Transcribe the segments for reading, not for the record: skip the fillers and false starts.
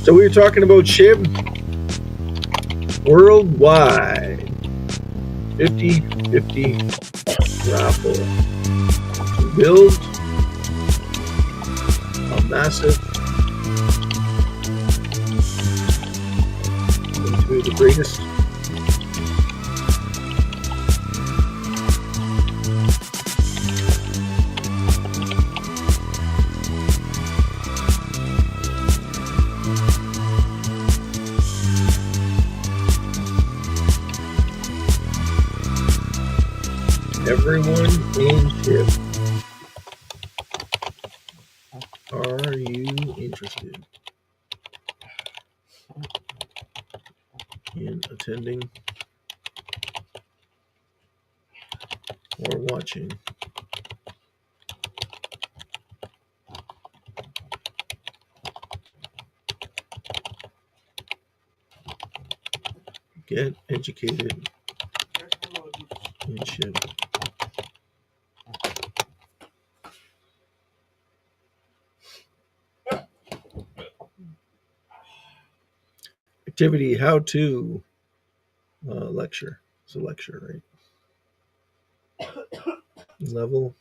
So we were talking about SHIB worldwide 50/50 raffle to build a massive into the greatest everyone in SHIB. Are you interested in attending or watching Get Educated in SHIB? Activity how to lecture. It's a lecture, right? Level.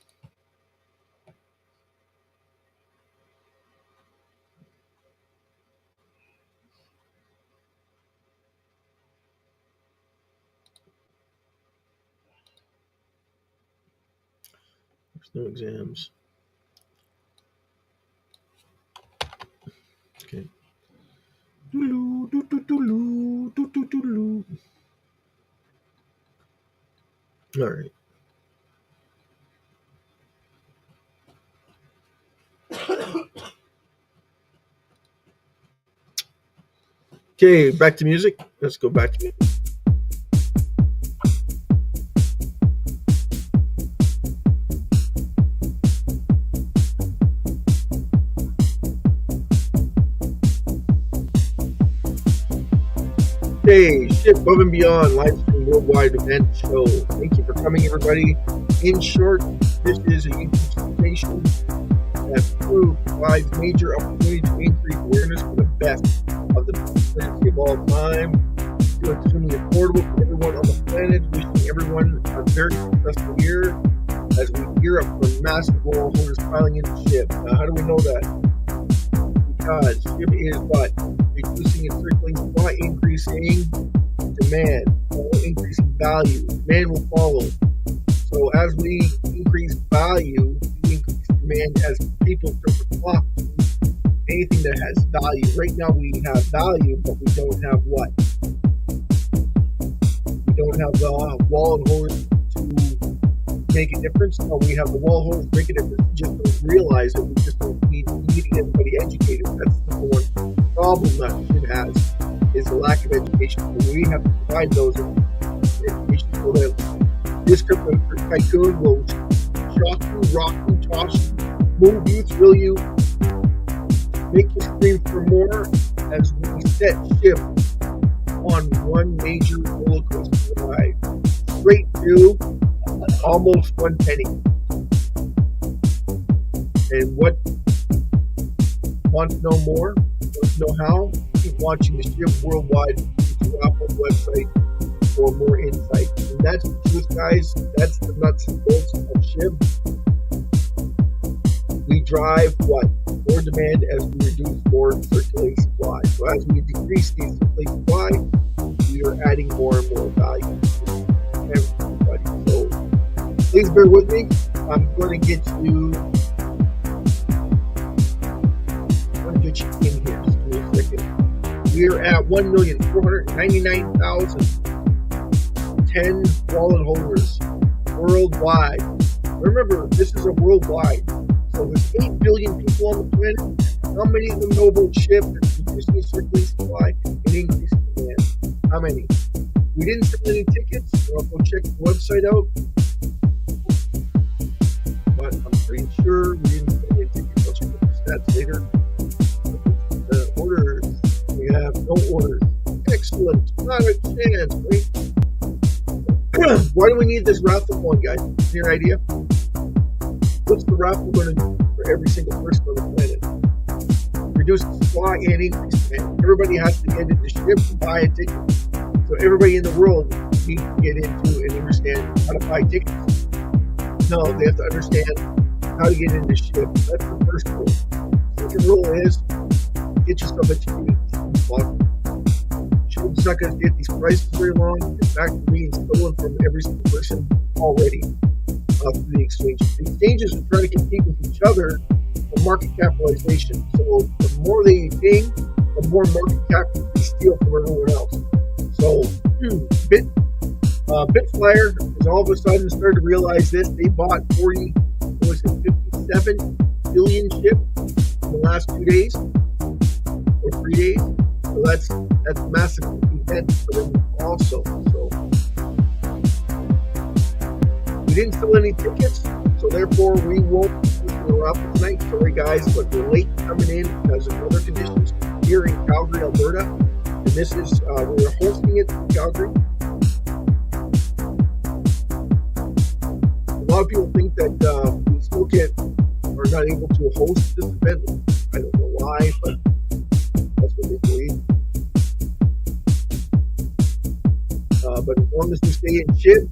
There's no exams. Okay. All right. Okay, back to music. Let's go back to music. Hey, SHIB Above and Beyond live stream worldwide event show. Thank you for coming, everybody. In short, this is a YouTube station that provides major opportunity to increase awareness for the best of the currency of all time. It's extremely affordable for everyone on the planet. Wishing everyone a very successful year as we gear up for massive wall holders piling into SHIB. Now, how do we know that? Because SHIB is what? Reducing and circulating supply, increasing demand, increasing value. Demand will follow. So as we increase value, we increase demand as people start to flock to anything that has value. Right now we have value, but we don't have what? We don't have the wall and hose to make a difference. No, we have the wall hose to make a difference. We just don't realize it. We just don't need everybody educated. That's the number one problem that SHIB has, is the lack of education. So we have to provide those education so that this crypto tycoon will shock you, rock you, toss you, move you, thrill you, make you scream for more as we set SHIB on one major roller coaster ride straight to almost 1 penny. And what want to know more? Want to know how? Keep watching the SHIB Worldwide Apple website for more insight. And that's the truth, guys. That's the nuts and bolts of SHIB. We drive what? More demand as we reduce more circulating supply. So as we decrease the circulating supply, we are adding more and more value to everybody. So please bear with me. I'm going to get you. Get you in here. Just give me a second. We're at 1,499,010 wallet holders worldwide. Remember, this is a worldwide. So there's 8 billion people on the planet. How many of them know about SHIB? Reducing circulating supply and increasing demand. How many? We didn't sell any tickets. I'll go check the website out. But I'm pretty sure we didn't sell any tickets. I'll check the stats later. Orders. We have no orders. Excellent. Not a chance, right? Why do we need this raffle going, guys? Your idea? What's the raffle going to do for every single person on the planet? We're reduce the supply and increase demand. Everybody has to get into SHIB and buy a ticket. So everybody in the world needs to get into and understand how to buy tickets. No, they have to understand how to get into SHIB. That's the first rule. Second rule is get yourself educated. SHIB's not going to get these prices very long. In fact, they're being stolen from every single person already through the exchanges. The exchanges are trying to compete with each other for market capitalization. So the more they pay, the more market cap they steal from everyone else. So Bitflyer has all of a sudden started to realize this. They bought 57 billion SHIB in the last 2 days or 3 days. So that's a massive event for them also. So we didn't sell any tickets, so therefore we won't be raffle tonight. Sorry guys, but we're late coming in because of weather conditions here in Calgary, Alberta. And this is we're hosting it in Calgary. A lot of people think that we still are not able to host this event. I don't know why, but that's what they believe. But as long as we stay in SHIB,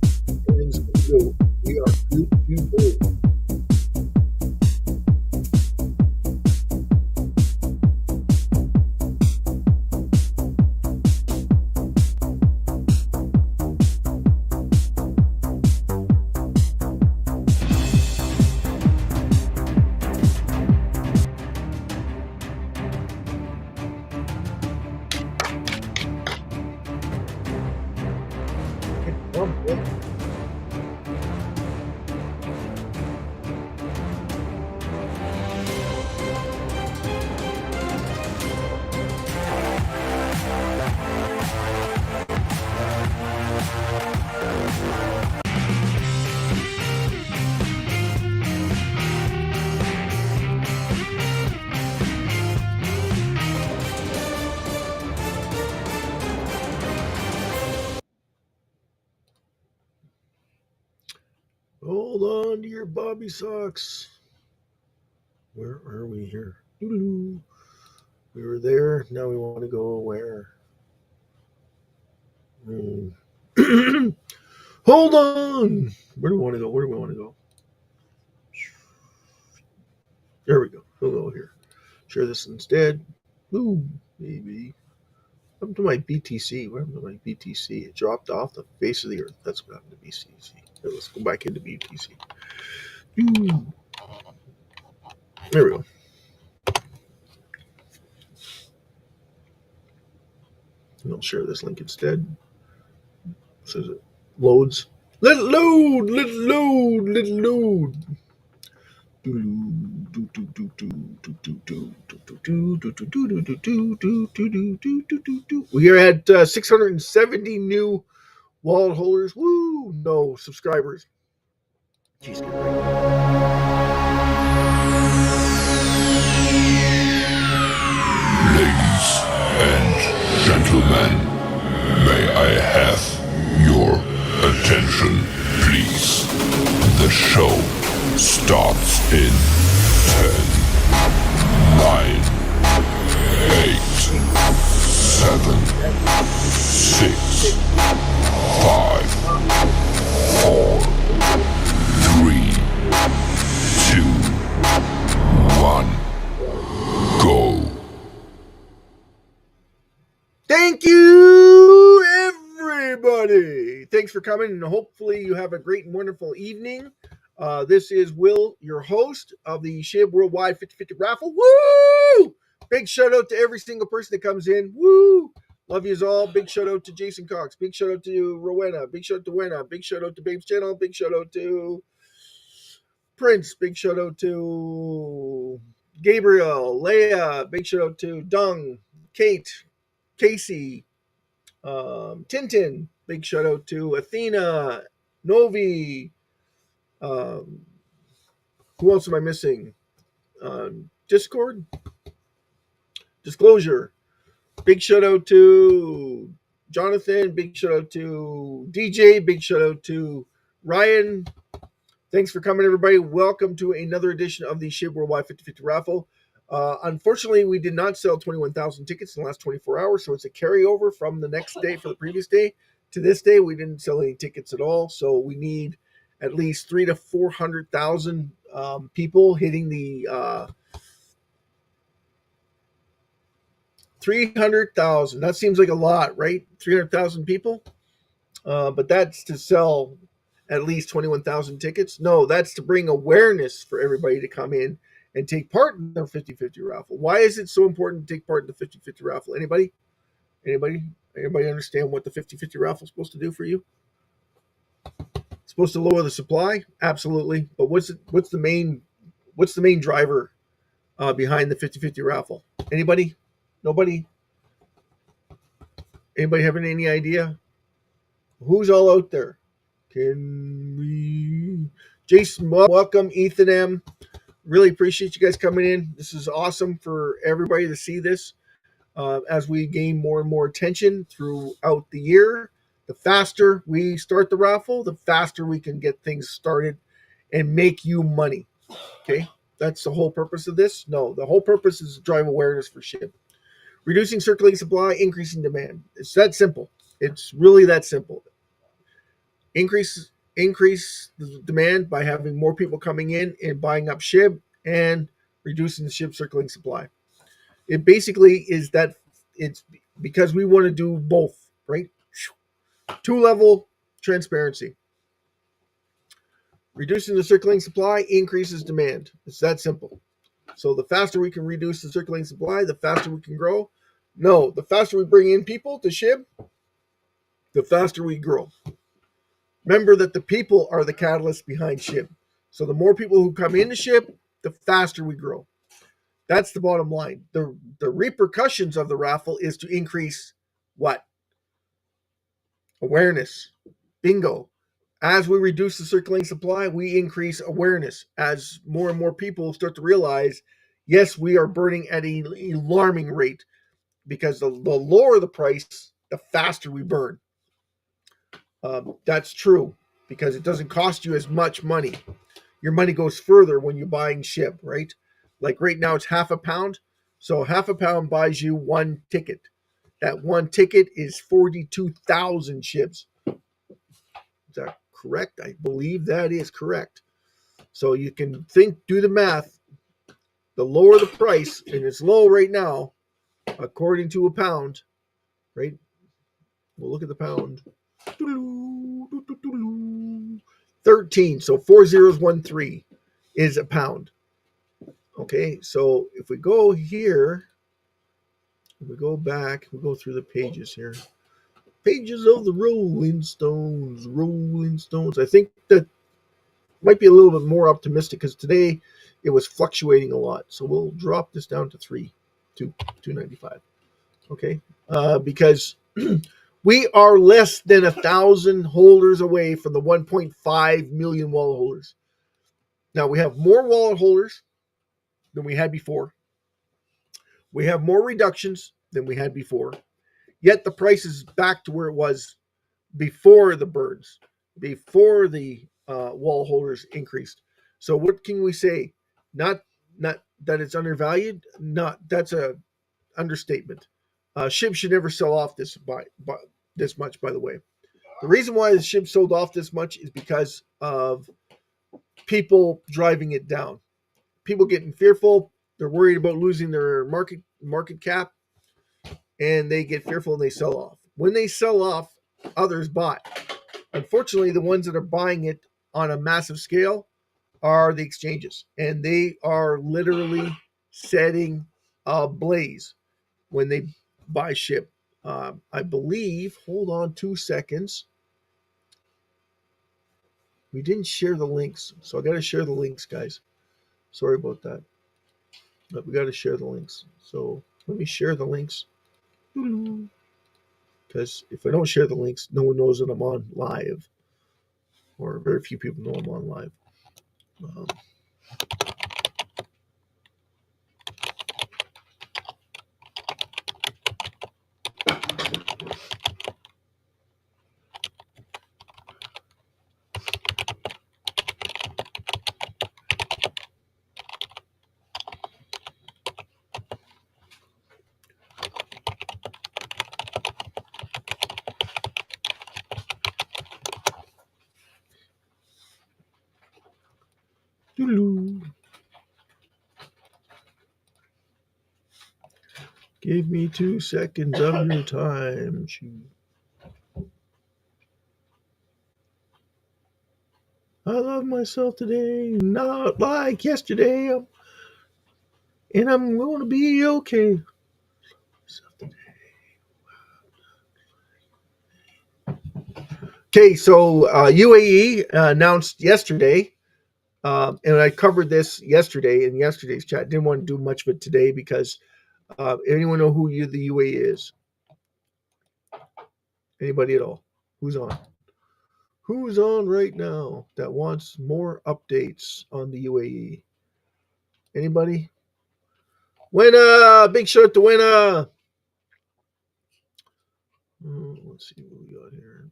everything's going to go. We are good to go. Hold on to your Bobby socks. Where are we here? We were there. Now we want to go where? Hold on. Where do we want to go? Where do we want to go? There we go. We'll go here. Share this instead. Ooh, maybe. What happened to my BTC? What happened to my BTC? It dropped off the face of the earth. That's what happened to BTC. Let's go back into BTC. There we go. And I'll share this link instead. So it loads. Let it load. Let it load. Let it load. We are at 670 new wallet holders. Woo! No subscribers. Jeez, get right. Ladies and gentlemen, may I have your attention, please? The show starts in 10, 9, 8, 7, 6, 5, 4, 3, 2, 1, go. Thank you, everybody. Thanks for coming, and hopefully you have a great and wonderful evening. This is Will, your host of the SHIB Worldwide 50/50 Raffle. Woo! Big shout out to every single person that comes in. Woo! Love yous all. Big shout out to Jason Cox. Big shout out to Rowena. Big shout out to Wena. Big shout out to Babe's Channel. Big shout out to Prince. Big shout out to Gabriel, Leia. Big shout out to Dung, Kate, Casey, Tintin. Big shout out to Athena, Novi. Who else am I missing? Discord, Disclosure. Big shout out to Jonathan. Big shout out to DJ. Big shout out to Ryan. Thanks for coming, everybody. Welcome to another edition of the SHIB Worldwide 50/50 Raffle. Unfortunately, we did not sell 21,000 tickets in the last 24 hours, so it's a carryover from the next day for the previous day to this day. We didn't sell any tickets at all, so we need at least 300,000 to 400,000 people hitting the 300,000. That seems like a lot, right? 300,000 people, but that's to sell at least 21,000 tickets. No, that's to bring awareness for everybody to come in and take part in the 50-50 raffle. Why is it so important to take part in the 50-50 raffle? Anybody? Anybody understand what the 50-50 raffle is supposed to do for you? It's supposed to lower the supply? Absolutely. But what's the main driver behind the 50-50 raffle? Anybody? Nobody? Anybody having any idea? Who's all out there? Can we? Jason, welcome. Ethan M. Really appreciate you guys coming in. This is awesome for everybody to see this as we gain more and more attention throughout the year. The faster we start the raffle, the faster we can get things started and make you money. Okay? That's the whole purpose of this? No, the whole purpose is to drive awareness for SHIB. Reducing circulating supply, increasing demand. It's that simple. It's really that simple. Increase the demand by having more people coming in and buying up SHIB and reducing the SHIB circulating supply. It basically is that it's because we want to do both, right? Two-level transparency. Reducing the circulating supply increases demand. It's that simple. So the faster we can reduce the circulating supply, the faster we can grow. No, the faster we bring in people to SHIB, the faster we grow. Remember that the people are the catalyst behind SHIB. So the more people who come into SHIB, the faster we grow. That's the bottom line. The repercussions of the raffle is to increase what? Awareness. Bingo. As we reduce the circulating supply, we increase awareness as more and more people start to realize, yes, we are burning at an alarming rate because the lower the price, the faster we burn. That's true because it doesn't cost you as much money. Your money goes further when you're buying SHIB, right? Like right now it's half a pound. So half a pound buys you one ticket. That one ticket is 42,000 SHIBs. Is that correct? I believe that is correct. So you can do the math. The lower the price, and it's low right now, according to a pound, right? We'll look at the pound. 13. So 4013 is a pound. Okay, so if we go here, if we go back, we go through the pages here. Pages of the Rolling Stones, Rolling Stones. I think that might be a little bit more optimistic because today it was fluctuating a lot. So we'll drop this down to 295. Okay, because we are less than 1,000 holders away from the 1.5 million wallet holders. Now we have more wallet holders than we had before. We have more reductions than we had before. Yet the price is back to where it was before the burns, before the wall holders increased. So what can we say? Not that it's undervalued. Not that's a understatement. SHIB should never sell off this much. By the way, the reason why the SHIB sold off this much is because of people driving it down. People getting fearful. They're worried about losing their market cap, and they get fearful and they sell off. When they sell off, others buy. Unfortunately, the ones that are buying it on a massive scale are the exchanges, and they are literally setting ablaze when they buy SHIB. I believe, hold on 2 seconds. We didn't share the links, so I got to share the links, guys. Sorry about that. But we got to share the links. So let me share the links. Because if I don't share the links, no one knows that I'm on live. Or very few people know I'm on live. Give me 2 seconds of your time. I love myself today, not like yesterday, and I'm going to be okay. Okay, so UAE announced yesterday, and I covered this yesterday in yesterday's chat. Didn't want to do much of it today because anyone know who the UAE is? Anybody at all? Who's on? Who's on right now that wants more updates on the UAE? Anybody? Winner! Big shout to Winner! Let's see what we got here.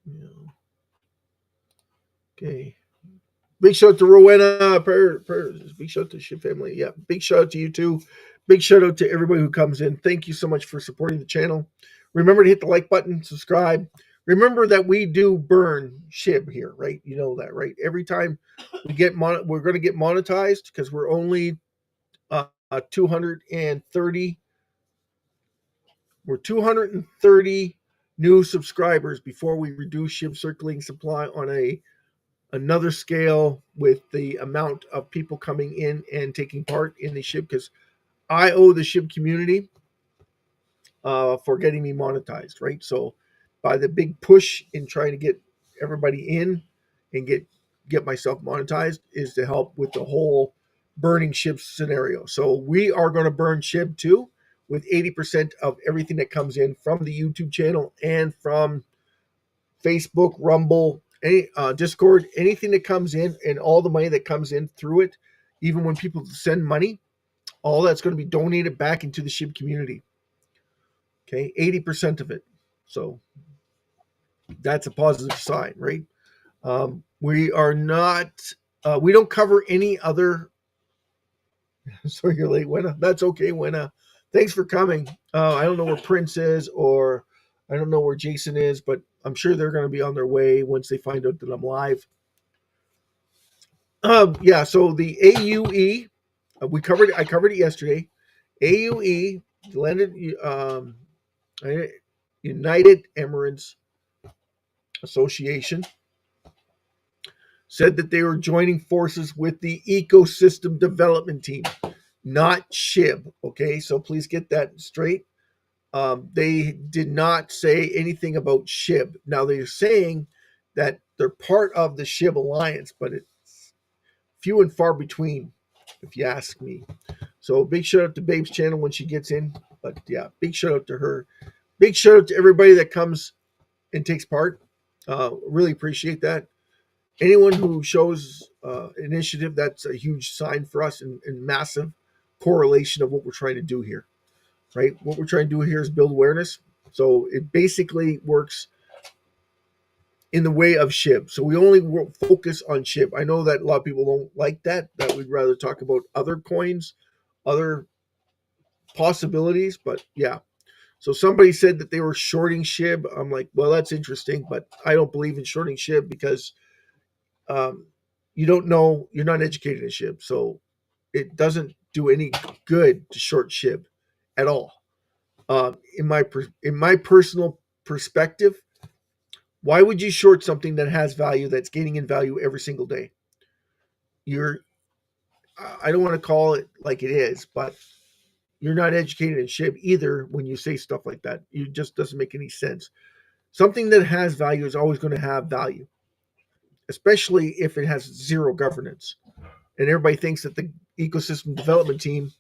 Yeah. Okay. Big shout out to Rowena. Big shout out to SHIB family. Yeah. Big shout out to you too. Big shout out to everybody who comes in. Thank you so much for supporting the channel. Remember to hit the like button, subscribe. Remember that we do burn SHIB here, right? You know that, right? Every time we get we're going to get monetized because we're only 230. We're 230 new subscribers before we reduce SHIB circulating supply on another scale with the amount of people coming in and taking part in the SHIB, because I owe the SHIB community for getting me monetized, right? So by the big push in trying to get everybody in and get myself monetized is to help with the whole burning SHIB scenario. So we are going to burn SHIB too, with 80% of everything that comes in from the YouTube channel and from Facebook, Rumble, Discord, anything that comes in, and all the money that comes in through it, even when people send money, all that's going to be donated back into the SHIB community. Okay, 80% of it. So that's a positive sign, right? We are not, we don't cover any other. So you're late, Wenna. That's okay, Wenna. Thanks for coming. I don't know where Prince is, or I don't know where Jason is, but I'm sure they're going to be on their way once they find out that I'm live. Yeah, so the AUE, I covered it yesterday. AUE, landed, United Emirates Association, said that they were joining forces with the ecosystem development team, not SHIB. Okay, so please get that straight. They did not say anything about SHIB. Now they're saying that they're part of the SHIB alliance, but it's few and far between, if you ask me. So big shout out to Babe's channel when she gets in. But yeah, big shout out to her. Big shout out to everybody that comes and takes part. Really appreciate that. Anyone who shows initiative, that's a huge sign for us and massive correlation of what we're trying to do here, right? What we're trying to do here is build awareness. So it basically works in the way of SHIB. So we only focus on SHIB. I know that a lot of people don't like that we'd rather talk about other coins, other possibilities, but yeah. So somebody said that they were shorting SHIB. I'm like, well, that's interesting, but I don't believe in shorting SHIB because you don't know, you're not educated in SHIB. So it doesn't do any good to short SHIB at all. In my personal perspective, why would you short something that has value, that's gaining in value every single day? I don't want to call it like it is, but you're not educated in SHIB either when you say stuff like that. It just doesn't make any sense. Something that has value is always going to have value, especially if it has zero governance. And everybody thinks that the ecosystem development team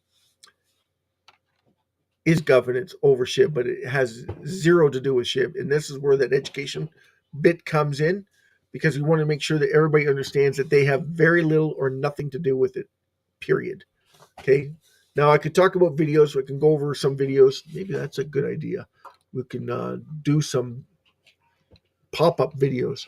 is governance over SHIB, but it has zero to do with SHIB. And this is where that education bit comes in, because we want to make sure that everybody understands that they have very little or nothing to do with it, period. Okay. Now I could talk about videos. So I can go over some videos. Maybe that's a good idea. We can do some pop-up videos.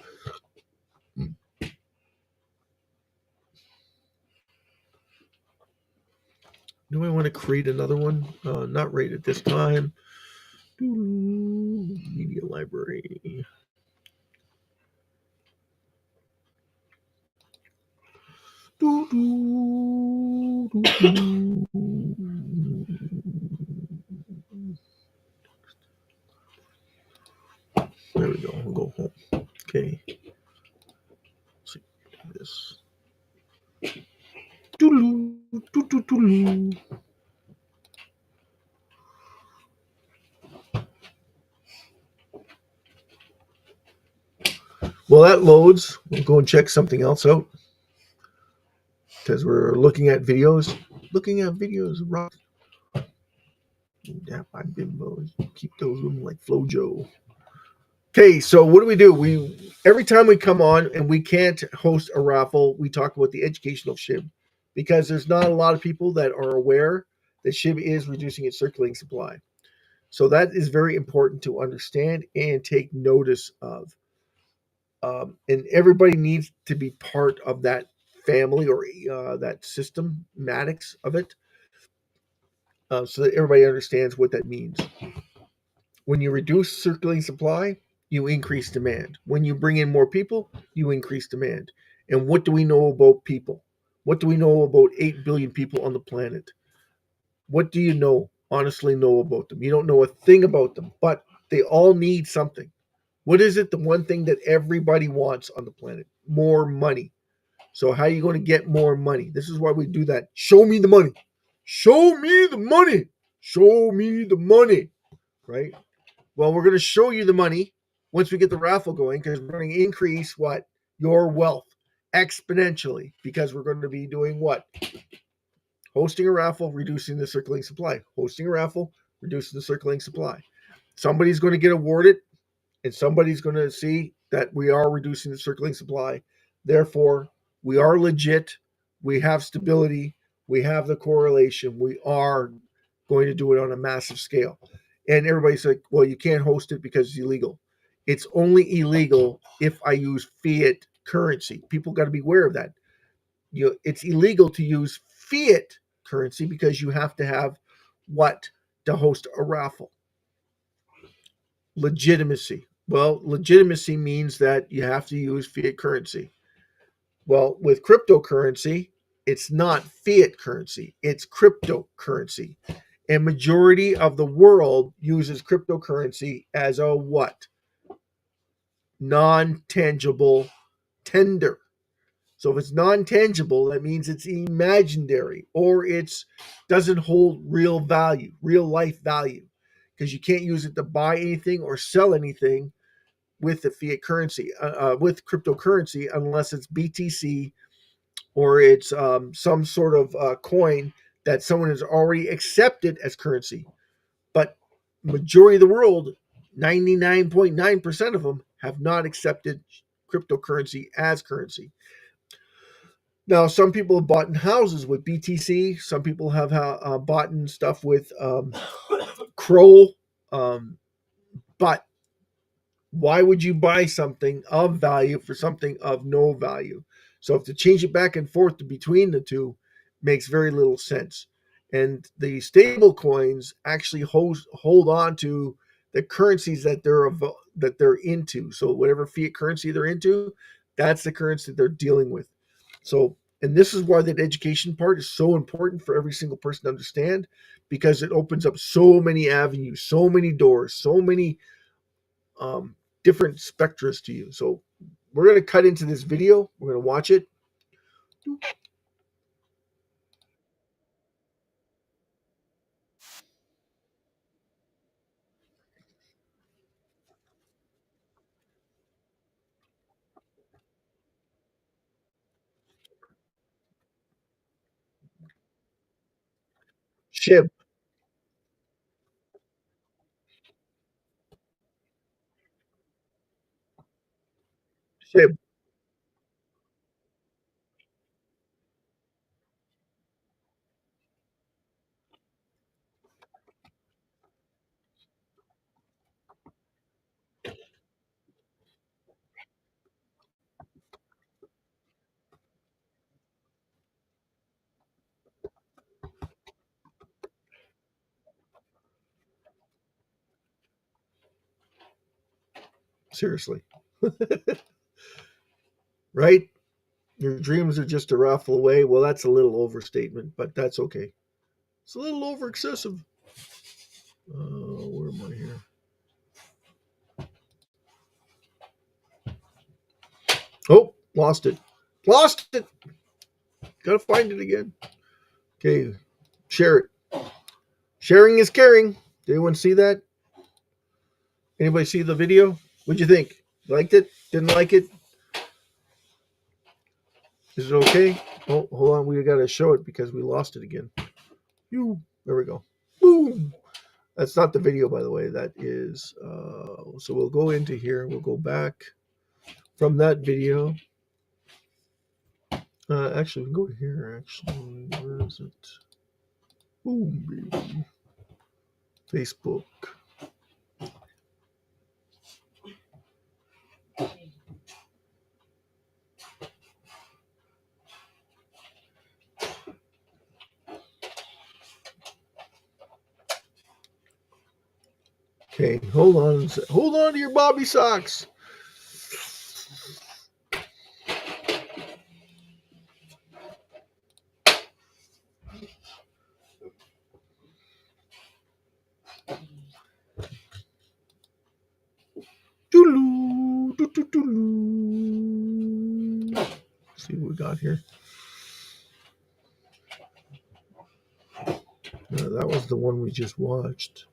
Do I want to create another one? Not right at this time. Media library. Do, do, do, do. There we go. We'll go home. Okay. Let's see this. Doodaloo, doo-doo-doo-doo. Well, that loads. We'll go and check something else out because we're looking at videos. Looking at videos. Rock. Yeah, I've been keep those moving like Flojo. Okay, so what do? We every time we come on and we can't host a raffle, we talk about the educational SHIB because there's not a lot of people that are aware that SHIB is reducing its circulating supply. So that is very important to understand and take notice of. And everybody needs to be part of that family or that systematics of it, so that everybody understands what that means. When you reduce circulating supply, you increase demand. When you bring in more people, you increase demand. And what do we know about people? What do we know about 8 billion people on the planet? What do you honestly know about them? You don't know a thing about them, but they all need something. What is it? The one thing that everybody wants on the planet? More money. So how are you going to get more money? This is why we do that. Show me the money. Show me the money. Show me the money. Right? Well, we're going to show you the money once we get the raffle going because we're going to increase what? Your wealth exponentially because we're going to be doing what? Hosting a raffle, reducing the circulating supply. Hosting a raffle, reducing the circulating supply. Somebody's going to get awarded and somebody's going to see that we are reducing the circulating supply. Therefore, we are legit. We have stability. We have the correlation. We are going to do it on a massive scale. And everybody's like, well, you can't host it because it's illegal. It's only illegal if I use fiat currency. People got to be aware of that. It's illegal to use fiat currency because you have to have what to host a raffle? Legitimacy. Well, legitimacy means that you have to use fiat currency. Well, with cryptocurrency, it's not fiat currency, it's cryptocurrency. And majority of the world uses cryptocurrency as a what? Non-tangible tender. So if it's non-tangible, that means it's imaginary or it's doesn't hold real value, real life value, because you can't use it to buy anything or sell anything with the fiat currency, with cryptocurrency, unless it's BTC or it's some sort of coin that someone has already accepted as currency. But majority of the world, 99.9% of them, have not accepted cryptocurrency as currency. Now, some people have bought in houses with BTC. Some people have bought in stuff with Kroll. But why would you buy something of value for something of no value? So if to change it back and forth between the two makes very little sense. And the stable coins actually hold on to the currencies that they're into. So whatever fiat currency they're into, that's the currency they're dealing with. So, and this is why that education part is so important for every single person to understand, because it opens up so many avenues, so many doors, so many different spectras to you. So we're going to cut into this video. We're going to watch it. SHIB, SHIB. Seriously, right? Your dreams are just a raffle away. Well, that's a little overstatement, but that's okay. It's a little over excessive. Where am I here? Oh, lost it. Lost it. Gotta find it again. Okay, share it. Sharing is caring. Did anyone see that? Anybody see the video? What'd you think? Liked it? Didn't like it? Is it okay? Oh, hold on. We got to show it because we lost it again. There we go. Boom. That's not the video, by the way. That is. So we'll go into here. We'll go back from that video. Actually, we can go here. Actually, where is it? Boom, baby. Facebook. Okay, hold on. Hold on to your bobby socks. See what we got here. That was the one we just watched.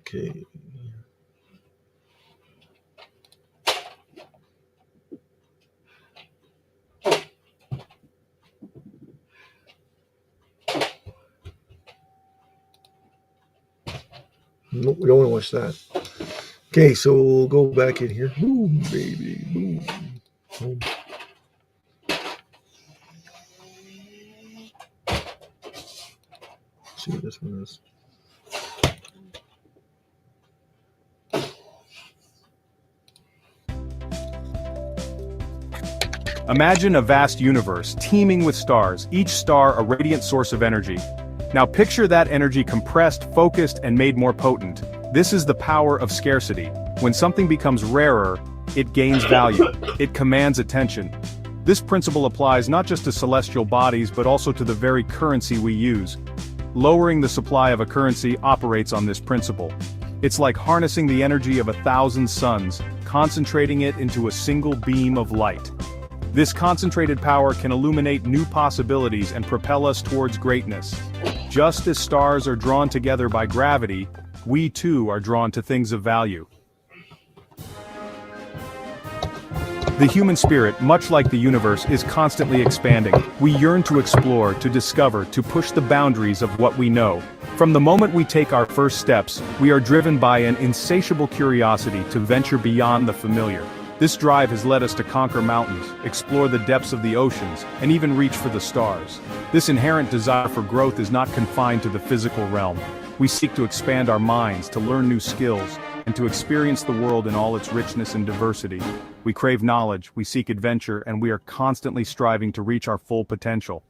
Okay. Nope, we don't want to watch that. Okay, so we'll go back in here. Boom, baby, boom. Boom. See what this one is. Imagine a vast universe teeming with stars, each star a radiant source of energy. Now picture that energy compressed, focused, and made more potent. This is the power of scarcity. When something becomes rarer, it gains value. It commands attention. This principle applies not just to celestial bodies but also to the very currency we use. Lowering the supply of a currency operates on this principle. It's like harnessing the energy of 1,000 suns, concentrating it into a single beam of light. This concentrated power can illuminate new possibilities and propel us towards greatness. Just as stars are drawn together by gravity, we too are drawn to things of value. The human spirit, much like the universe, is constantly expanding. We yearn to explore, to discover, to push the boundaries of what we know. From the moment we take our first steps, we are driven by an insatiable curiosity to venture beyond the familiar. This drive has led us to conquer mountains, explore the depths of the oceans, and even reach for the stars. This inherent desire for growth is not confined to the physical realm. We seek to expand our minds, to learn new skills, and to experience the world in all its richness and diversity. We crave knowledge, we seek adventure, and we are constantly striving to reach our full potential.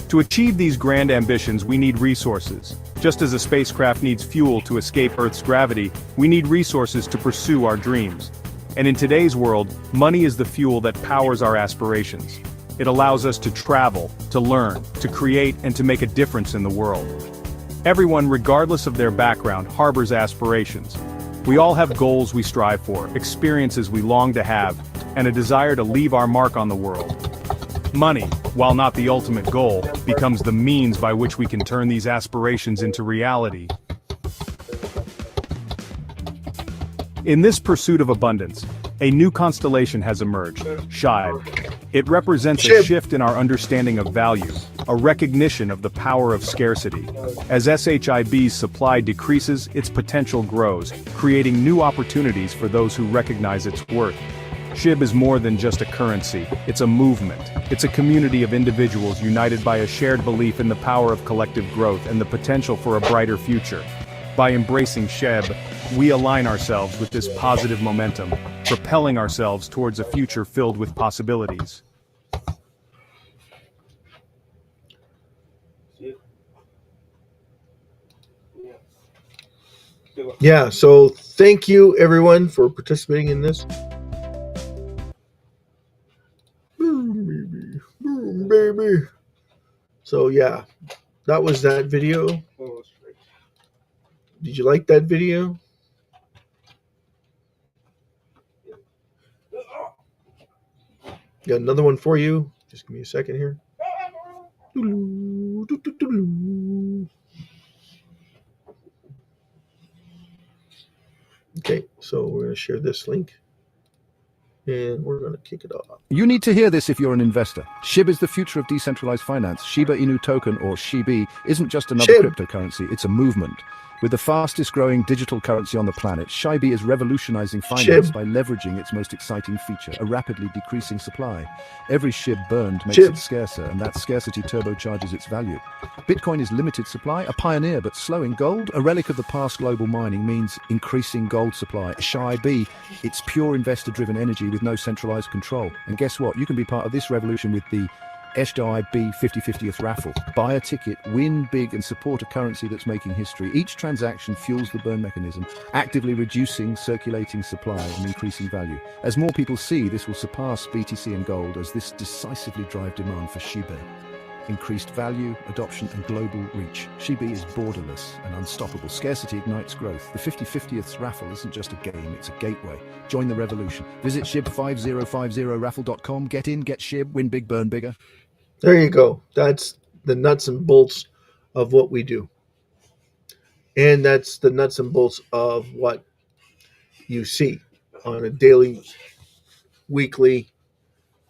To achieve these grand ambitions, we need resources. Just as a spacecraft needs fuel to escape Earth's gravity, we need resources to pursue our dreams. And in today's world, money is the fuel that powers our aspirations. It allows us to travel, to learn, to create, and to make a difference in the world. Everyone, regardless of their background, harbors aspirations. We all have goals we strive for, experiences we long to have, and a desire to leave our mark on the world. Money, while not the ultimate goal, becomes the means by which we can turn these aspirations into reality. In this pursuit of abundance, a new constellation has emerged, SHIB. It represents a shift in our understanding of value, a recognition of the power of scarcity. As SHIB's supply decreases, its potential grows, creating new opportunities for those who recognize its worth. SHIB is more than just a currency, it's a movement. It's a community of individuals united by a shared belief in the power of collective growth and the potential for a brighter future. By embracing SHIB, we align ourselves with this positive momentum, propelling ourselves towards a future filled with possibilities. Yeah, so thank you everyone for participating in this. Baby, baby. So yeah, that was that video. Did you like that video? Got another one for you. Just give me a second here. Okay, so we're going to share this link and we're going to kick it off. You need to hear this if you're an investor. SHIB is the future of decentralized finance. Shiba Inu token, or SHIB, isn't just another SHIB. cryptocurrency, it's a movement. With the fastest growing digital currency on the planet, SHIB is revolutionizing finance SHIB. by leveraging its most exciting feature, a rapidly decreasing supply. Every SHIB burned makes SHIB. it scarcer, and that scarcity turbocharges its value. Bitcoin is limited supply, a pioneer but slowing. Gold, a relic of the past global mining, means increasing gold supply. SHIB, it's pure investor-driven energy with no centralized control. And guess what? You can be part of this revolution with the SHIB 50/50th raffle. Buy a ticket, win big, and support a currency that's making history. Each transaction fuels the burn mechanism, actively reducing circulating supply and increasing value. As more people see, this will surpass BTC and gold as this decisively drive demand for SHIB. Increased value, adoption, and global reach. SHIB is borderless and unstoppable. Scarcity ignites growth. The 50/50th raffle isn't just a game, it's a gateway. Join the revolution. Visit SHIB5050raffle.com. Get in, get SHIB, win big, burn bigger. There you go. That's the nuts and bolts of what we do. And that's the nuts and bolts of what you see on a daily, weekly,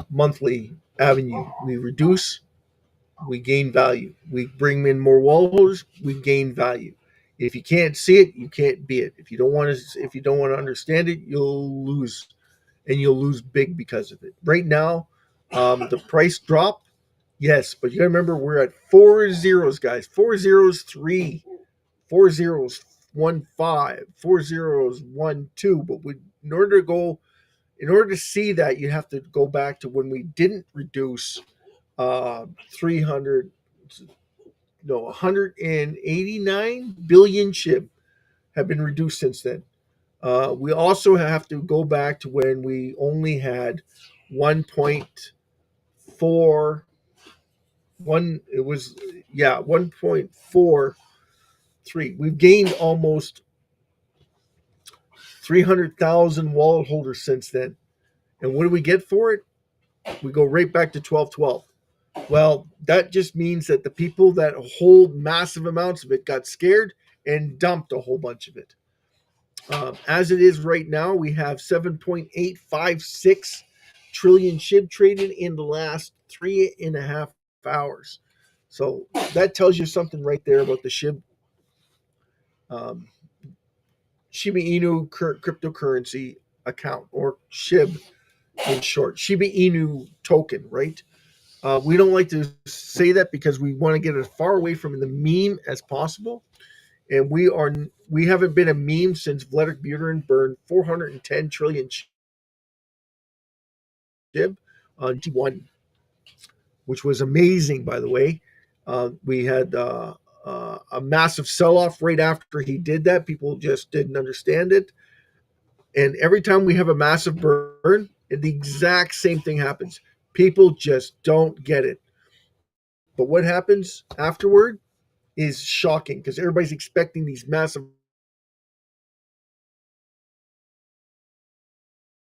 monthly avenue. We reduce, we gain value. We bring in more wall holders, we gain value. If you can't see it, you can't be it. If you don't want to understand it, you'll lose, and you'll lose big because of it. Right now, the price drop. Yes, but you gotta remember we're at 4 zeros, guys. 4 zeros 3, 4 zeros 1 5, 4 zeros 1 2. But in order to see that, you have to go back to when we didn't reduce 189 billion SHIB have been reduced since then. We also have to go back to when we only had 1.4 1.43. We've gained almost 300,000 wallet holders since then. And what do we get for it? We go right back to 1212. Well, that just means that the people that hold massive amounts of it got scared and dumped a whole bunch of it. As it is right now, we have 7.856 trillion SHIB traded in the last 3.5 hours. So that tells you something right there about the SHIB, Shiba Inu cryptocurrency account, or SHIB in short, Shiba Inu token, right? We don't like to say that because we want to get as far away from the meme as possible. And we haven't been a meme since Vladimir Buterin burned 410 trillion SHIB on G1, which was amazing, by the way. We had a massive sell-off right after he did that. People just didn't understand it. And every time we have a massive burn, the exact same thing happens. People just don't get it. But what happens afterward is shocking because everybody's expecting these massive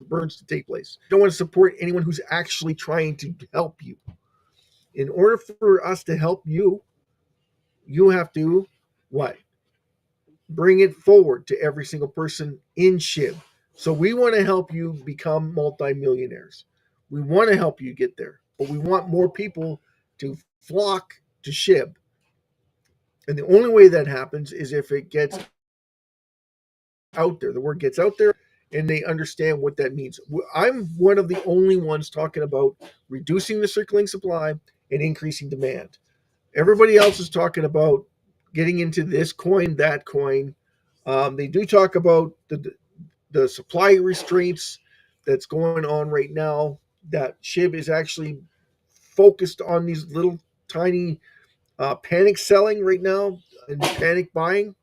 burns to take place. You don't want to support anyone who's actually trying to help you. In order for us to help you, you have to what? Bring it forward to every single person in SHIB. So we want to help you become multimillionaires. We want to help you get there, but we want more people to flock to SHIB. And the only way that happens is if it gets out there. The word gets out there and they understand what that means. I'm one of the only ones talking about reducing the circulating supply and increasing demand. Everybody else is talking about getting into this coin, that coin. They do talk about the supply restraints that's going on right now, that SHIB is actually focused on these little tiny panic selling right now and panic buying.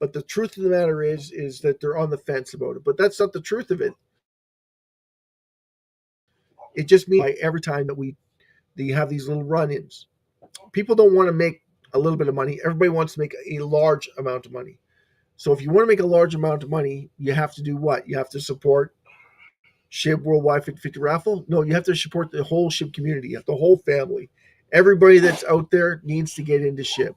But the truth of the matter is that they're on the fence about it. But that's not the truth of it. It just means by every time that you have these little run-ins, people don't want to make a little bit of money. Everybody wants to make a large amount of money. So if you want to make a large amount of money, you have to do what? You have to support SHIB Worldwide 50/50 Raffle. No, you have to support the whole SHIB community, the whole family. Everybody that's out there needs to get into SHIB.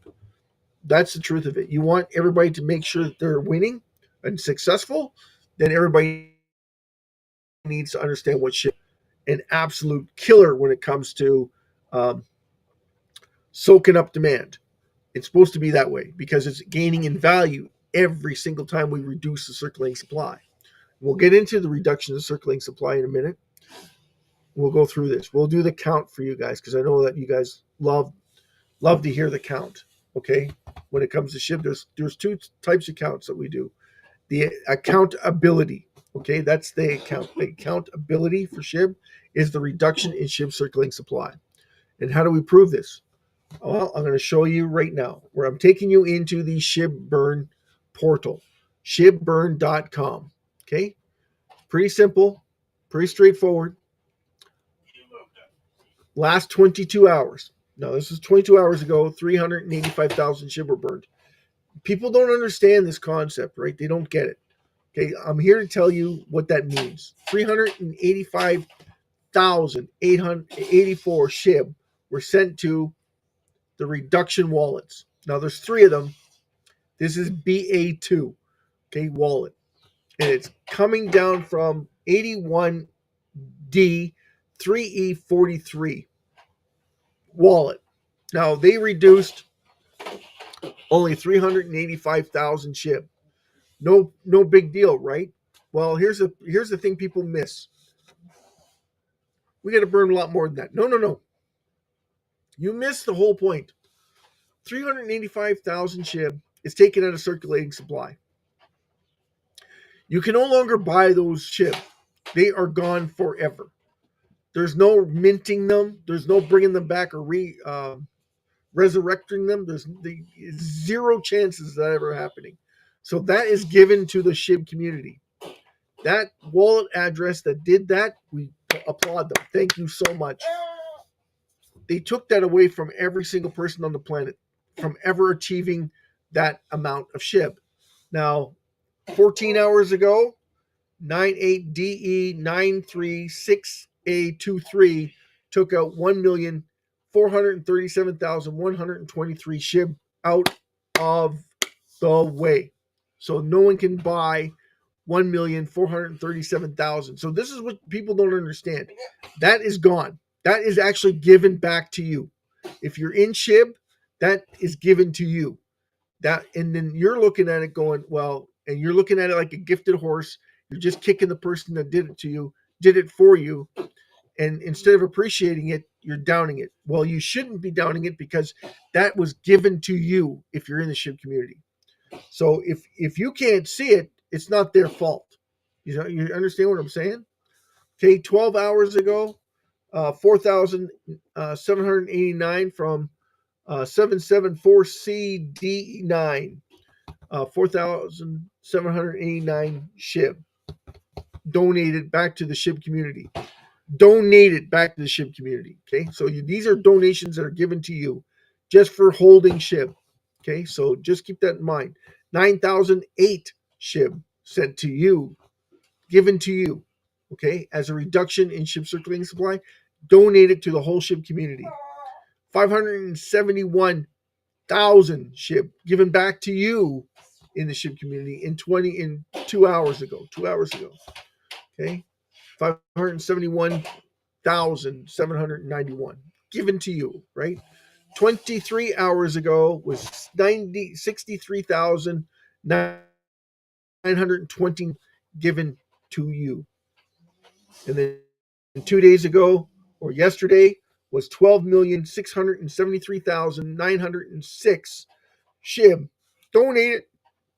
That's the truth of it. You want everybody to make sure that they're winning and successful. Then everybody needs to understand what SHIB, an absolute killer when it comes to soaking up demand. It's supposed to be that way because it's gaining in value every single time we reduce the circulating supply. We'll get into the reduction of circulating supply in a minute. We'll go through this. We'll do the count for you guys because I know that you guys love to hear the count. Okay, when it comes to SHIB, there's two types of counts that we do. The accountability. Okay, that's the account. The accountability for SHIB is the reduction in SHIB circulating supply. And how do we prove this? Well, I'm going to show you right now where I'm taking you into the SHIB Burn portal, shibburn.com. Okay, pretty simple, pretty straightforward. Last 22 hours. Now, this is 22 hours ago, 385,000 SHIB were burned. People don't understand this concept, right? They don't get it. Okay, I'm here to tell you what that means. 385,884 SHIB were sent to the reduction wallets. Now, there's three of them. This is BA2, okay, wallet. And it's coming down from 81D 3E43 wallet. Now, they reduced only 385,000 SHIB. No big deal, right? Well, here's the thing people miss. We got to burn a lot more than that. No. You missed the whole point. 385,000 SHIB is taken out of circulating supply. You can no longer buy those SHIB. They are gone forever. There's no minting them. There's no bringing them back or resurrecting them. There's zero chances of that ever happening. So that is given to the SHIB community. That wallet address that did that, we applaud them. Thank you so much. They took that away from every single person on the planet from ever achieving that amount of SHIB. Now, 14 hours ago, 98DE936A23 took out 1,437,123 SHIB out of the way. So no one can buy 1,437,000. So this is what people don't understand. That is gone. That is actually given back to you. If you're in SHIB, that is given to you. And then you're looking at it going, well, and you're looking at it like a gifted horse. You're just kicking the person that did it to you, did it for you. And instead of appreciating it, you're downing it. Well, you shouldn't be downing it because that was given to you if you're in the SHIB community. So if you can't see it, it's not their fault. You understand what I'm saying? Okay, 12 hours ago, 4,789 from 774CD9, 4,789 SHIB donated back to the SHIB community. Okay, so these are donations that are given to you just for holding SHIB. Okay, so just keep that in mind. 9,008 SHIB sent to you, given to you, okay, as a reduction in SHIB circulating supply, donated to the whole SHIB community. 571,000 SHIB given back to you in the SHIB community in 2 hours ago. Okay, 571,791 given to you, right? 23 hours ago was 63,920 given to you. And then 2 days ago or yesterday was 12,673,906 SHIB donated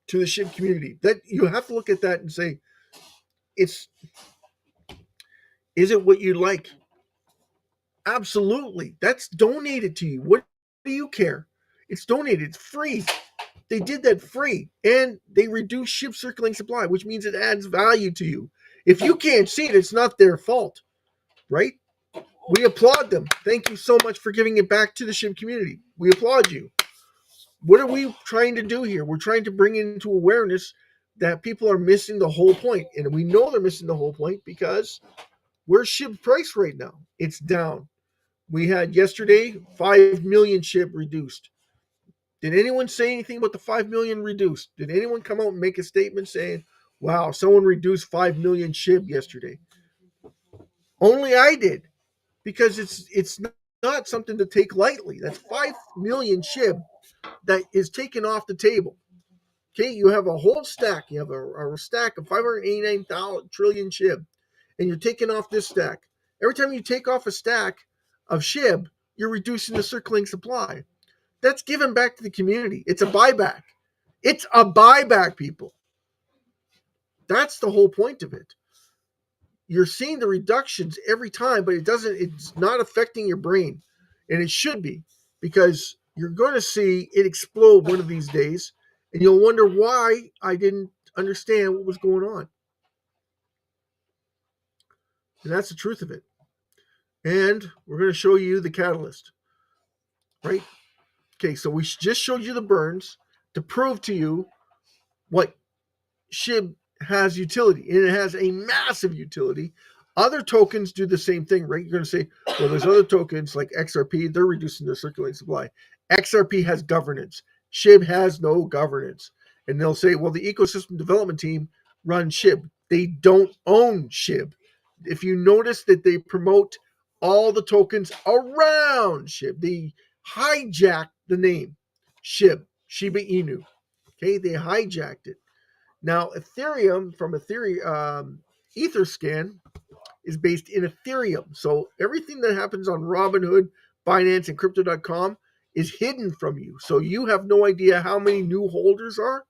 to the SHIB community. That you have to look at that and say, is it what you like? Absolutely. That's donated to you. What do you care? It's donated. It's free. They did that free, and they reduce SHIB circulating supply, which means it adds value to you. If you can't see it, it's not their fault, right? We applaud them. Thank you so much for giving it back to the SHIB community. We applaud you. What are we trying to do here? We're trying to bring into awareness that people are missing the whole point. And we know they're missing the whole point because where's SHIB price right now? It's down. We had yesterday 5 million SHIB reduced. Did anyone say anything about the 5 million reduced? Did anyone come out and make a statement saying, wow, someone reduced 5 million SHIB yesterday? Only I did, because it's not something to take lightly. That's 5 million SHIB that is taken off the table. Okay, you have a whole stack. You have a stack of 589 trillion SHIB, and you're taking off this stack. Every time you take off a stack of SHIB, you're reducing the circulating supply. That's given back to the community. It's a buyback. It's a buyback, people. That's the whole point of it. You're seeing the reductions every time, but it's not affecting your brain. And it should be, because you're going to see it explode one of these days, and you'll wonder why I didn't understand what was going on. And that's the truth of it. And we're going to show you the catalyst, right? Okay, so we just showed you the burns to prove to you what SHIB has utility, and it has a massive utility. Other tokens do the same thing, right? You're going to say, well, there's other tokens like XRP, they're reducing their circulating supply. XRP has governance. SHIB has no governance. And they'll say, well, the ecosystem development team runs SHIB. They don't own SHIB. If you notice that they promote all the tokens around SHIB, they hijack the name SHIB, Shiba Inu. Okay, they hijacked it. Now, Ethereum from Etherscan is based in Ethereum. So everything that happens on Robinhood, Binance, and Crypto.com is hidden from you. So you have no idea how many new holders are,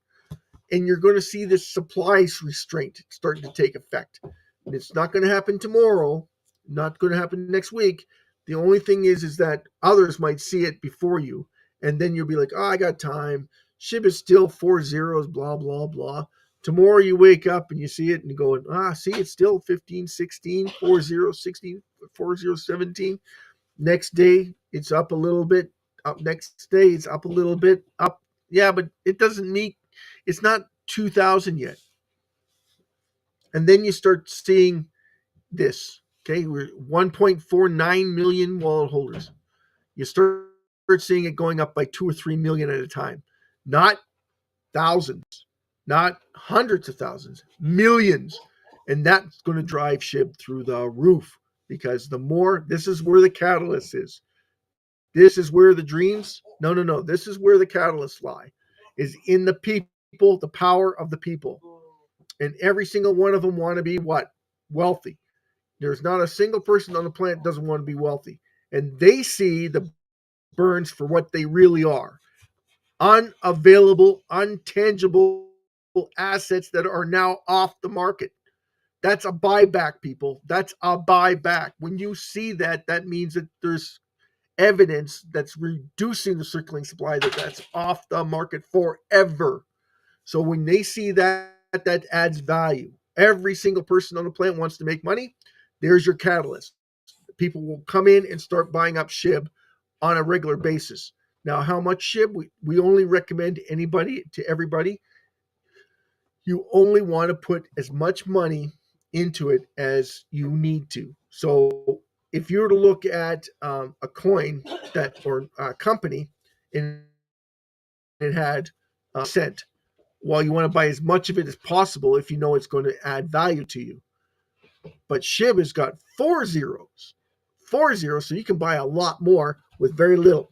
and you're going to see this supply restraint starting to take effect. And it's not going to happen tomorrow, not going to happen next week. The only thing is that others might see it before you, and then you'll be like, oh, I got time. SHIB is still 4 zeros, blah, blah, blah. Tomorrow you wake up and you see it and you go, see, it's still 15, 16, 40, 16, 40, 17. Next day, it's up a little bit. Up next day, it's up a little bit. Up. Yeah, but it doesn't meet, it's not 2,000 yet. And then you start seeing this. Okay, we're 1.49 million wallet holders. You start seeing it going up by 2 or 3 million at a time. Not thousands, not hundreds of thousands, millions. And that's going to drive SHIB through the roof, because this is where the catalyst is. This is where the dreams, no. This is where the catalysts lie, is in the people, the power of the people. And every single one of them want to be what? Wealthy. There's not a single person on the planet that doesn't want to be wealthy. And they see the burns for what they really are. Unavailable, untangible assets that are now off the market. That's a buyback, people. That's a buyback. When you see that, that means that there's evidence that's reducing the circulating supply, that's off the market forever. So when they see that, that adds value. Every single person on the planet wants to make money. There's your catalyst. People will come in and start buying up SHIB on a regular basis. Now, how much SHIB? We only recommend to everybody. You only want to put as much money into it as you need to. So if you were to look at a coin or a company, and it had a cent, well, you want to buy as much of it as possible if you know it's going to add value to you. But SHIB has got 4 zeros, so you can buy a lot more with very little.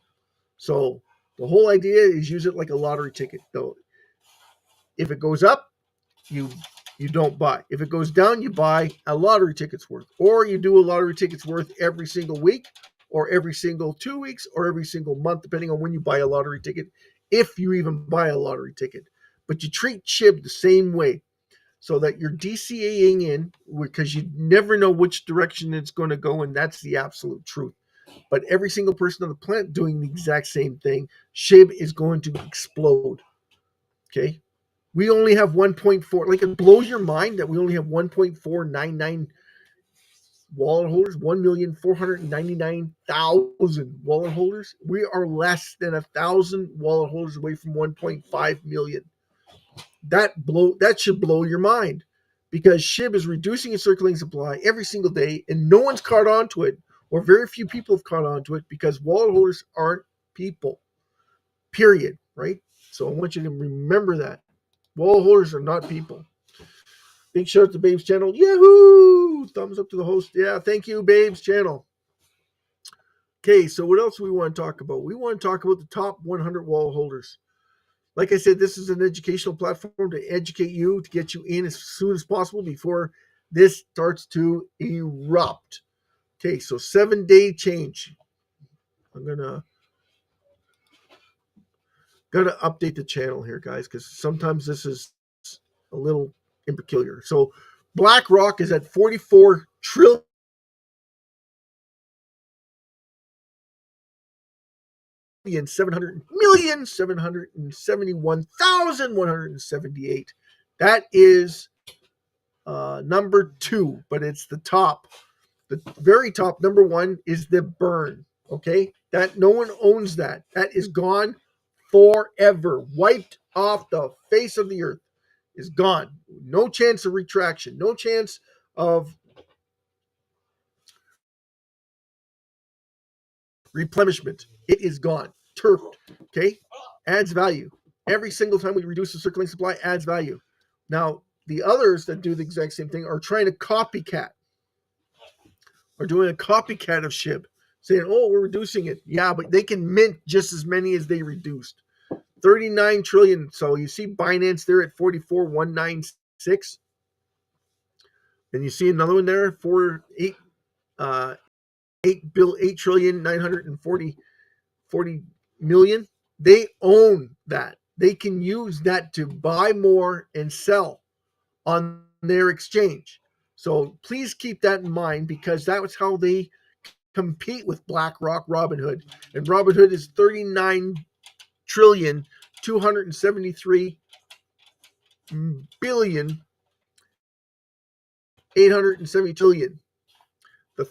So the whole idea is use it like a lottery ticket. Though, if it goes up, you don't buy. If it goes down, you buy a lottery ticket's worth, or you do a lottery ticket's worth every single week, or every single 2 weeks, or every single month, depending on when you buy a lottery ticket, if you even buy a lottery ticket. But you treat SHIB the same way, so that you're DCAing in, because you never know which direction it's going to go, and that's the absolute truth. But every single person on the planet doing the exact same thing, SHIB is going to explode. Okay. We only have 1.4. Like, it blows your mind that we only have 1.499 wallet holders, 1,499,000 wallet holders. We are less than 1,000 wallet holders away from 1.5 million. That should blow your mind, because SHIB is reducing its circulating supply every single day, and no one's caught on to it, or very few people have caught on to it, because wallet holders aren't people. Period. Right? So I want you to remember that. Wallet holders are not people. Big shout out to Babe's channel. Yahoo! Thumbs up to the host. Yeah, thank you, Babe's channel. Okay, so what else do we want to talk about? We want to talk about the top 100 wallet holders. Like I said, this is an educational platform to educate you, to get you in as soon as possible before this starts to erupt. Okay, so 7-day change. I'm gotta update the channel here, guys, because sometimes this is a little peculiar. So BlackRock is at 44 trillion. 771,178. That is number 2, but it's the top. The very top, number 1, is the burn. Okay, that no one owns that. That is gone forever, wiped off the face of the earth. Is gone. No chance of retraction. No chance of replenishment. It is gone. Turfed. Okay, adds value. Every single time we reduce the circulating supply, adds value. Now, the others that do the exact same thing are trying to copycat, are doing a copycat of SHIB, saying, oh, we're reducing it. Yeah, but they can mint just as many as they reduced. 39 trillion. So you see Binance there at 44,196. And you see another one there for 8 trillion 940 million. They own that. They can use that to buy more and sell on their exchange. So please keep that in mind, because that was how they compete with BlackRock, Robinhood. And Robinhood is 39 trillion 273 billion 870 trillion. The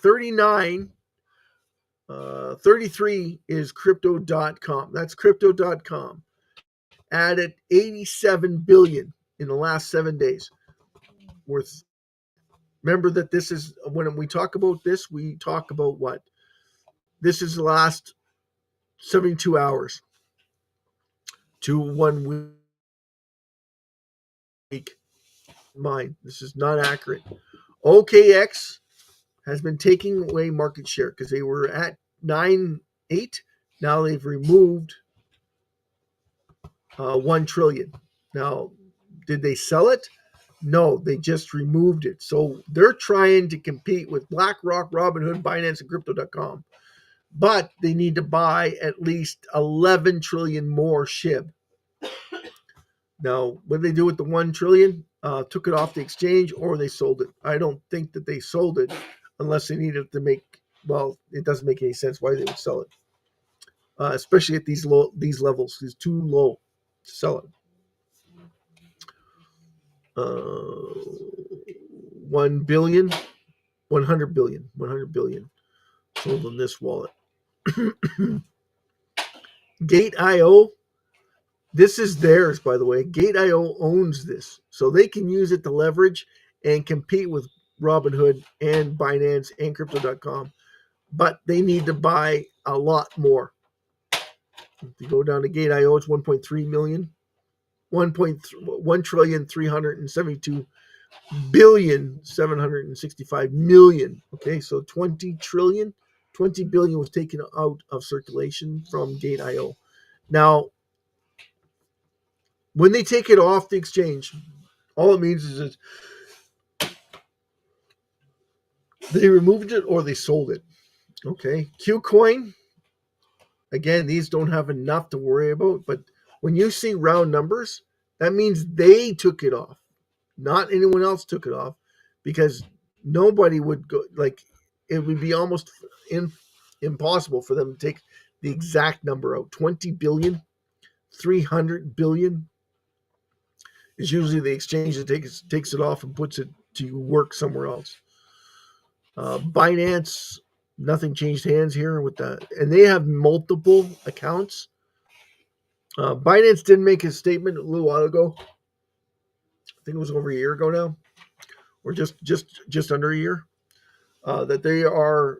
33 is crypto.com. That's crypto.com. Added 87 billion in the last 7 days. Worth. Remember that this is, when we talk about this, we talk about what? This is the last 72 hours to 1 week. Mine. This is not accurate. OKX has been taking away market share because they were at 9.8. Now they've removed 1 trillion. Now, did they sell it? No, they just removed it. So they're trying to compete with BlackRock, Robinhood, Binance, and Crypto.com. But they need to buy at least 11 trillion more SHIB. Now, what did they do with the 1 trillion? Took it off the exchange, or they sold it. I don't think that they sold it unless they needed to make, well, it doesn't make any sense why they would sell it. Especially at these levels. It's too low to sell it. 1 billion, 100 billion sold on this wallet. Gate.io, this is theirs, by the way. Gate.io owns this, so they can use it to leverage and compete with Robinhood and Binance and Crypto.com, but they need to buy a lot more. If you go down to Gate.io, it's 1.3 million. 1 trillion 372 billion 765 million. Okay, so 20 billion was taken out of circulation from Gate.io. Now, when they take it off the exchange, all it means is they removed it or they sold it. Okay, Qcoin, again, these don't have enough to worry about, but when you see round numbers, that means they took it off. Not anyone else took it off, because nobody would go, like, it would be almost impossible for them to take the exact number out. 20 billion, 300 billion. It's usually the exchange that takes it off and puts it to work somewhere else. Binance, nothing changed hands here with that, and they have multiple accounts. Binance did make a statement a little while ago. I think it was over a year ago now, or just under a year, that they are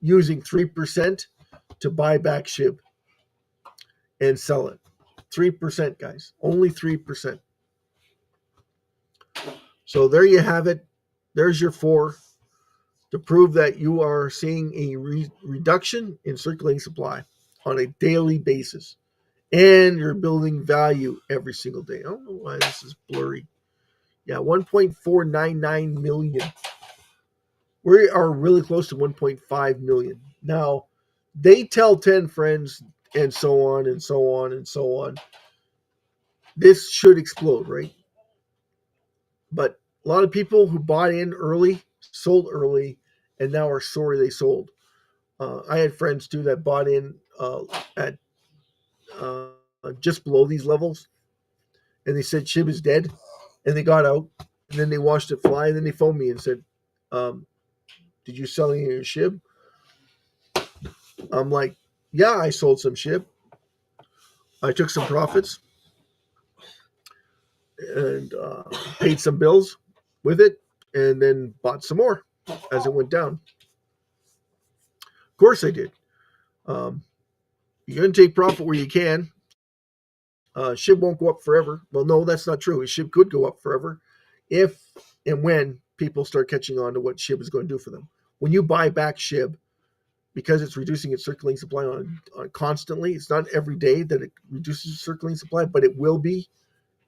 using 3% to buy back SHIB and sell it. 3%, guys, only 3%. So there you have it. There's your 4 to prove that you are seeing a reduction in circulating supply on a daily basis, and you're building value every single day. I don't know why this is blurry. Yeah, 1.499 million. We are really close to 1.5 million. Now, they tell 10 friends and so on and so on and so on. This should explode, right? But a lot of people who bought in early, sold early, and now are sorry they sold. I had friends too that bought in at just below these levels, and they said SHIB is dead, and they got out, and then they watched it fly, and then they phoned me and said, did you sell any of your SHIB? I'm like, yeah, I sold some SHIB. I took some profits and paid some bills with it, and then bought some more as it went down. Of course I did. You're going to take profit where you can. SHIB won't go up forever. Well, no, that's not true. SHIB could go up forever if and when people start catching on to what SHIB is going to do for them. When you buy back SHIB, because it's reducing its circulating supply on constantly, it's not every day that it reduces circulating supply, but it will be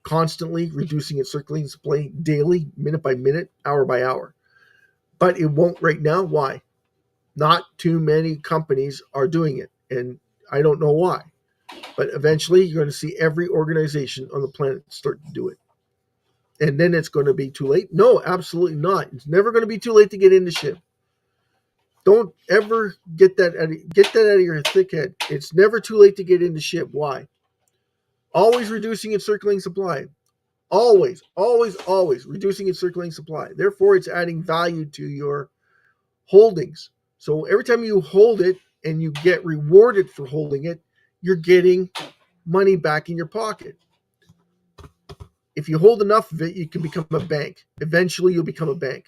constantly reducing its circulating supply daily, minute by minute, hour by hour. But it won't right now. Why? Not too many companies are doing it, and I don't know why. But eventually, you're going to see every organization on the planet start to do it. And then it's going to be too late? No, absolutely not. It's never going to be too late to get into SHIB. Don't ever get that out of your thick head. It's never too late to get into SHIB. Why? Always reducing its circulating supply. Always, always, always reducing its circulating supply. Therefore, it's adding value to your holdings. So every time you hold it and you get rewarded for holding it, you're getting money back in your pocket. If you hold enough of it, you can become a bank. Eventually, you'll become a bank.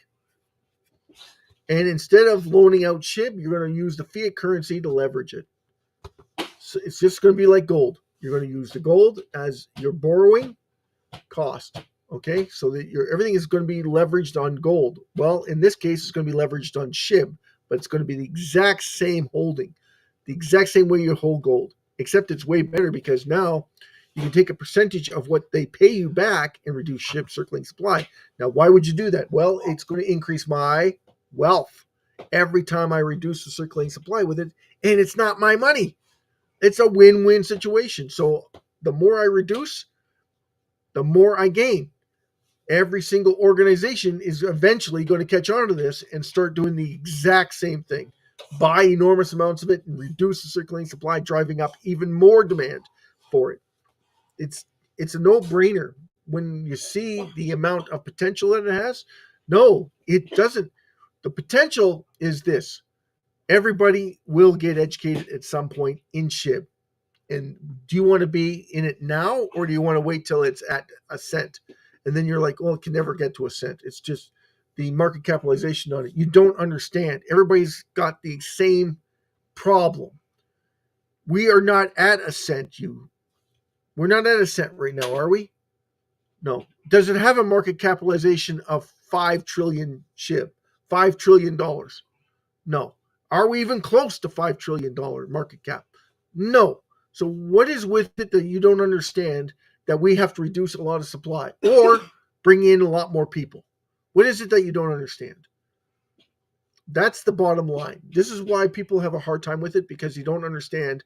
And instead of loaning out SHIB, you're going to use the fiat currency to leverage it. So it's just going to be like gold. You're going to use the gold as your borrowing cost. Okay, so that everything is going to be leveraged on gold. Well, in this case, it's going to be leveraged on SHIB, but it's going to be the exact same holding, the exact same way you hold gold, except it's way better because now you can take a percentage of what they pay you back and reduce SHIB circulating supply. Now, why would you do that? Well, it's going to increase my wealth every time I reduce the circulating supply with it, and it's not my money. It's a win-win situation. So the more I reduce, the more I gain. Every single organization is eventually going to catch on to this and start doing the exact same thing. Buy enormous amounts of it and reduce the circulating supply, driving up even more demand for it. It's a no-brainer when you see the amount of potential that it has. No, it doesn't. The potential is this. Everybody will get educated at some point in SHIB. And do you want to be in it now, or do you want to wait till it's at a cent? And then you're like, well, it can never get to a cent. It's just the market capitalization on it. You don't understand. Everybody's got the same problem. We are not at a cent, We're not at a cent right now, are we? No. Does it have a market capitalization of 5 trillion SHIB? $5 trillion? No. Are we even close to $5 trillion market cap? No. So what is with it that you don't understand that we have to reduce a lot of supply or bring in a lot more people? What is it that you don't understand? That's the bottom line. This is why people have a hard time with it, because you don't understand.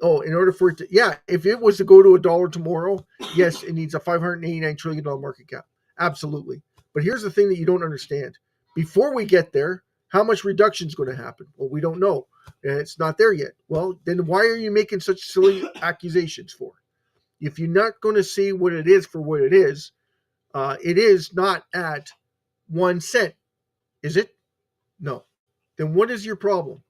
Oh, in order for it to, yeah, if it was to go to $1 tomorrow, yes, it needs a $589 trillion market cap. Absolutely. But here's the thing that you don't understand. Before we get there, how much reduction is going to happen? Well, we don't know. And it's not there yet. Well, then why are you making such silly accusations for? If you're not going to see what it is for what it is, It is not at 1 cent, is it? No. Then what is your problem?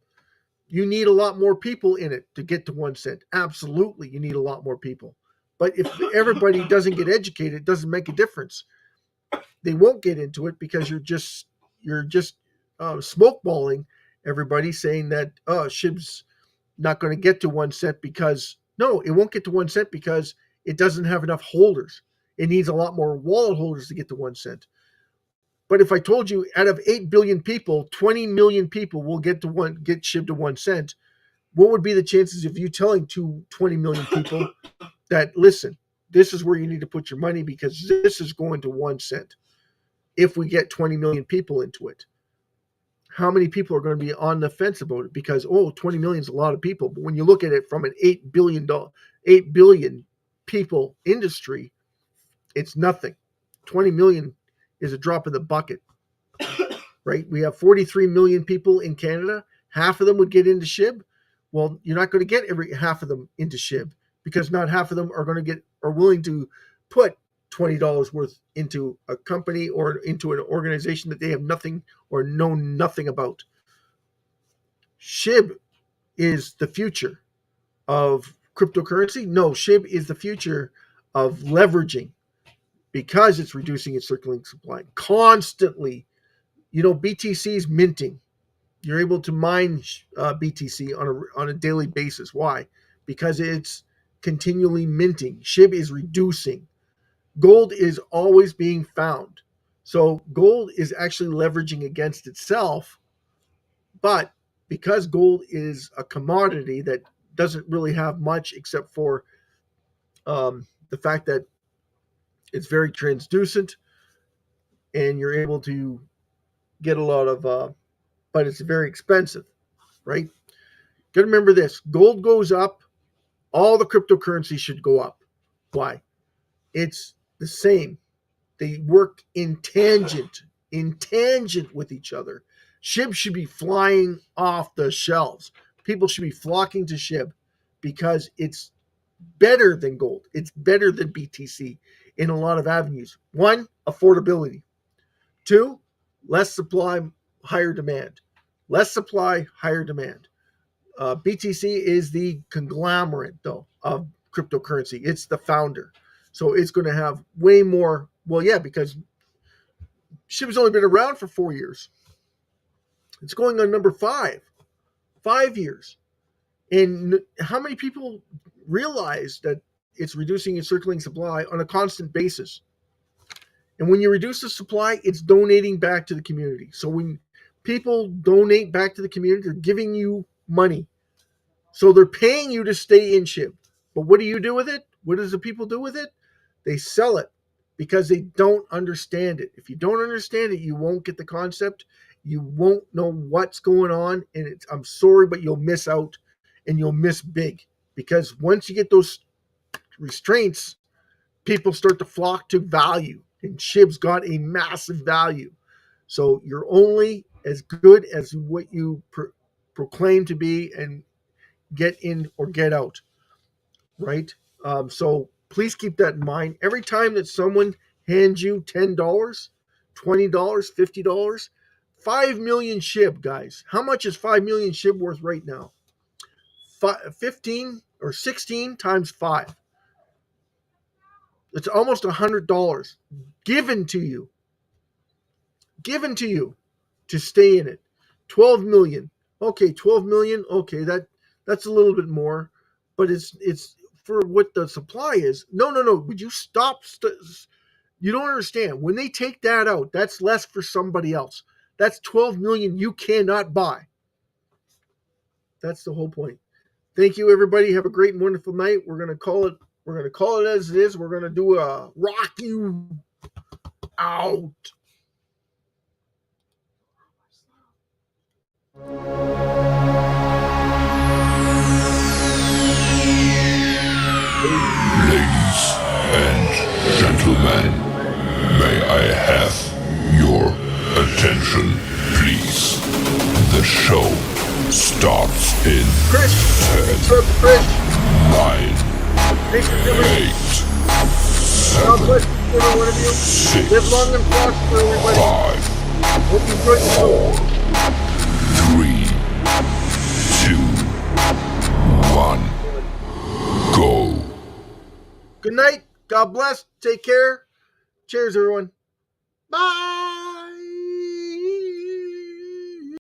You need a lot more people in it to get to 1 cent. Absolutely, you need a lot more people. But if everybody doesn't get educated, it doesn't make a difference. They won't get into it because you're just smokeballing everybody, saying that SHIB's not going to get to 1 cent, because no, it won't get to 1 cent because it doesn't have enough holders. It needs a lot more wallet holders to get to 1 cent. But if I told you out of 8 billion people, 20 million people will get SHIB to 1 cent, what would be the chances of you telling 20 million people that, listen, this is where you need to put your money because this is going to 1 cent if we get 20 million people into it? How many people are going to be on the fence about it? Because, 20 million is a lot of people. But when you look at it from an $8 billion people industry, it's nothing. 20 million is a drop in the bucket, right? We have 43 million people in Canada. Half of them would get into SHIB. Well, you're not going to get every half of them into SHIB, because not half of them are willing to put $20 worth into a company or into an organization that they have nothing or know nothing about. SHIB is the future of cryptocurrency. No, SHIB is the future of leveraging, because it's reducing its circulating supply constantly. BTC is minting. You're able to mine BTC on a daily basis. Why? Because it's continually minting. SHIB is reducing. Gold is always being found. So gold is actually leveraging against itself. But because gold is a commodity that doesn't really have much except for the fact that it's very translucent and you're able to get a lot of, but it's very expensive, right? Got to remember this: gold goes up, all the cryptocurrencies should go up. Why? It's the same. They work in tangent with each other. SHIB should be flying off the shelves. People should be flocking to SHIB because it's better than gold. It's better than BTC in a lot of avenues. 1, affordability. 2, less supply, higher demand. Less supply, higher demand. BTC is the conglomerate, though, of cryptocurrency. It's the founder. So it's going to have way more. Well, yeah, because SHIB has only been around for 4 years. It's going on number 5. 5 years. And how many people realize that it's reducing its circulating supply on a constant basis? And when you reduce the supply, it's donating back to the community. So when people donate back to the community, they're giving you money. So they're paying you to stay in SHIB. But what do you do with it? What does the people do with it? They sell it because they don't understand it. If you don't understand it, you won't get the concept. You won't know what's going on. And I'm sorry, but you'll miss out, and you'll miss big. Because once you get those restraints, people start to flock to value. And SHIB's got a massive value. So you're only as good as what you proclaim to be and get in or get out, right? So please keep that in mind. Every time that someone hands you $10, $20, $50, 5 million SHIB, guys. How much is 5 million SHIB worth right now? 15 or 16 times 5. It's almost $100 given to you to stay in it. 12 million. Okay, 12 million. Okay, that's a little bit more, but it's for what the supply is. No. Would you stop? You don't understand. When they take that out, that's less for somebody else. That's 12 million you cannot buy. That's the whole point. Thank you, everybody. Have a great and wonderful night. We're gonna call it as it is. We're gonna do a rock you out. Ladies and gentlemen, may I have your attention, please? The show starts in 10, 9, 8, 7, every one of you. 6, Live long and prosper, everybody. 5, Hope you enjoyed the show. 3, 2, 1, go. Good night. God bless. Take care. Cheers, everyone. Bye.